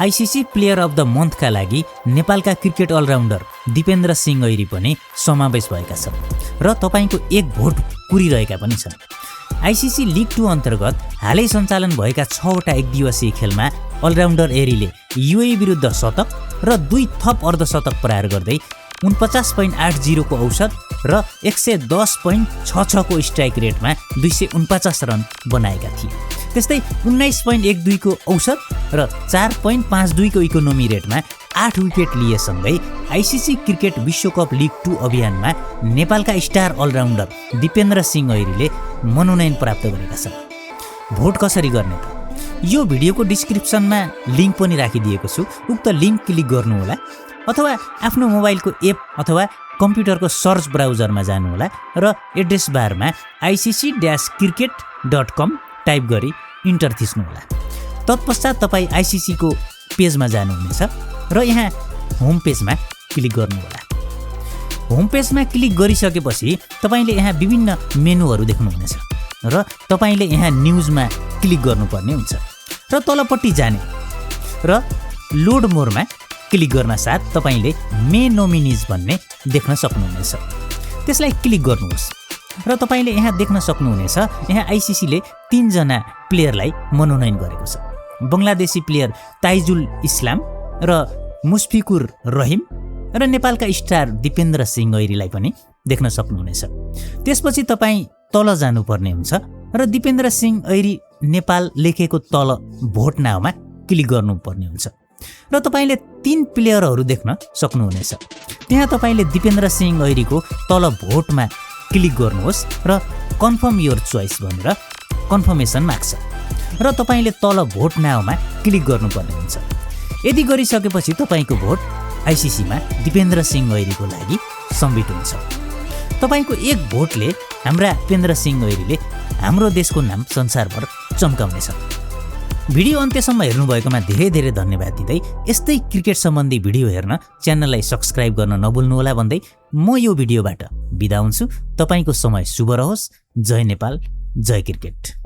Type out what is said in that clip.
ICC player of the मन्थका लागि नेपालका cricket all-rounder Dipendra Singh Airi पनि समावेश भएका छन् र तपाईको एक भोट कुरिरहेका पनि छन्। आइसिसी लिग 2 अन्तर्गत हालै सञ्चालन भएका 6 वटा एकदिवसीय खेलमा अलराउन्डर एरीले युएई विरुद्ध शतक र 2 थप अर्धशतक प्रहार गर्दै 49.80 को औसत र 110.66 को स्ट्राइक रेटमा 249 रन बनाएका थिए। त्यस्तै 19.12 को औसत र 4.52 को इकोनोमी रेटमा 8 विकेट लिएसँगै आइसिसी क्रिकेट विश्वकप लिग 2 अभियानमा नेपालका स्टार अलराउन्डर दिपेन्द्र सिंह ऐरीले मनोनयन प्राप्त गरेका छन्। भोट कसरी गर्ने त? यो भिडियोको डिस्क्रिप्सनमा लिङ्क पनि राखिदिएको छु। उक्त लिङ्क क्लिक गर्नुहोला अथवा आफ्नो मोबाइलको एप अथवा कम्प्युटरको सर्च ब्राउजरमा जानुहोला र एड्रेस बारमा icc-cricket.com टाइप गरी इन्टर थिच्नुहोला। तत्पश्चात तपाईँ आइसिसीको पेजमा जानुहुनेछ र यहाँ होम पेजमा क्लिक गर्नुहोला। होम पेजमा क्लिक गरिसकेपछि तपाईँले यहाँ विभिन्न मेनुहरू देख्नुहुनेछ र तपाईँले यहाँ न्युजमा क्लिक गर्नुपर्ने हुन्छ र तलपट्टि जाने र लोड मोरमा क्लिक गर्न साथ तपाईँले मे नोमिनिज भन्ने देख्न सक्नुहुनेछ। त्यसलाई क्लिक गर्नुहोस् र तपाईँले यहाँ देख्न सक्नुहुनेछ यहाँ आइसिसीले 3 जना प्लेयरलाई मनोनयन गरेको छ। बङ्गलादेशी प्लेयर ताइजुल इस्लाम र मुस्फिकुर रहिम र नेपालका स्टार दिपेन्द्र सिंह ऐरीलाई पनि देख्न सक्नुहुनेछ। त्यसपछि तपाईँ तल जानुपर्ने हुन्छ र दिपेन्द्र सिंह ऐरी नेपाल लेखेको तल भोट नाउमा क्लिक गर्नुपर्ने हुन्छ र तपाईँले 3 प्लेयरहरू देख्न सक्नुहुनेछ। त्यहाँ तपाईँले दिपेन्द्र सिंह ऐरीको तल भोटमा क्लिक गर्नुहोस् र कन्फर्म योर चोइस भनेर कन्फर्मेसन माग्छ र तपाईँले तल भोट नाउमा क्लिक गर्नुपर्ने हुन्छ। यदि गरिसकेपछि तपाईँको भोट आइसिसीमा दिपेन्द्र सिंह ऐरीको लागि सम्मिट हुन्छ। तपाईँको एक भोटले हाम्रा दिपेन्द्र सिंह ऐरीले हाम्रो देशको नाम संसारभर चम्काउनेछ। भिडियो अन्त्यसम्म हेर्नुभएकोमा धेरै धेरै धन्यवाद दिँदै यस्तै क्रिकेट सम्बन्धी भिडियो हेर्न च्यानललाई सब्स्क्राइब गर्न नभुल्नुहोला भन्दै म यो भिडियोबाट बिदा हुन्छु। तपाईँको समय शुभ रहोस्। जय नेपाल, जय क्रिकेट।